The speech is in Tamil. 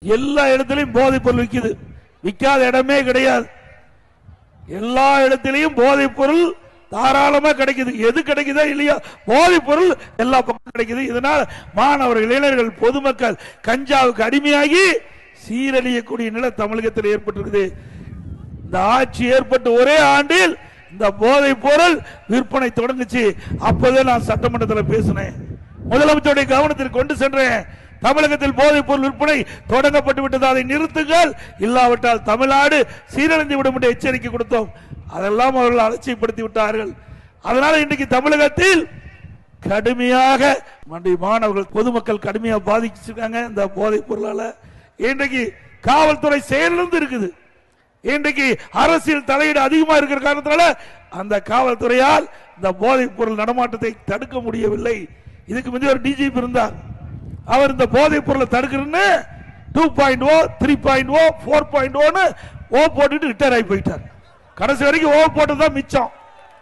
எல்லா இடத்திலையும் போதைப் பொருள் விற்குது, விற்காத இடமே கிடையாது. எல்லா இடத்திலையும் போதைப் பொருள் தாராளமா கிடைக்குது. எது கிடைக்குதா இல்லையா, போதைப் பொருள் எல்லா பக்கம் கிடைக்குது. இதனால் மாணவர்கள், இளைஞர்கள், பொதுமக்கள் கஞ்சாவுக்கு அடிமையாகி சீரழியக்கூடிய நிலை தமிழகத்தில் ஏற்பட்டிருக்குது. இந்த ஆட்சி ஏற்பட்ட ஒரே ஆண்டில் இந்த போதைப் பொருள் விற்பனை தொடங்குச்சு. அப்போதான் நான் சட்டமன்றத்தில் பேசினேன், முதலமைச்சருடைய கவனத்திற்கு கொண்டு சென்றேன். தமிழகத்தில் போதைப் பொருள் விற்பனை தொடங்கப்பட்டு விட்டது, அதை நிறுத்துங்கள், இல்லாவிட்டால் தமிழ்நாடு சீரழிந்து விடும் என்று எச்சரிக்கை கொடுத்தோம். அதெல்லாம் அவர்கள் அலட்சியப்படுத்தி விட்டார்கள். அதனால இன்றைக்கு தமிழகத்தில் கடுமையாக மாணவர்கள், பொதுமக்கள் கடுமையாக பாதிச்சிருக்காங்க இந்த போதைப் பொருளால. இன்றைக்கு காவல்துறை செயலிழந்து இருக்குது. இன்றைக்கு அரசியல் தலையீடு அதிகமா இருக்கிற காரணத்தினால அந்த காவல்துறையால் இந்த போதைப் பொருள் நடமாட்டத்தை தடுக்க முடியவில்லை. இதுக்கு முந்தைய ஒரு டிஜிபி இருந்தார், அவர் இந்த போதைப் பொருளை தடுக்கிறன்னு 2.0, 3.0, 4.0 ஓ போட்டுட்டு ரிட்டையர் ஆகி போயிட்டார். கடைசி வரைக்கும் ஓ போட்டதுதான் மிச்சம்.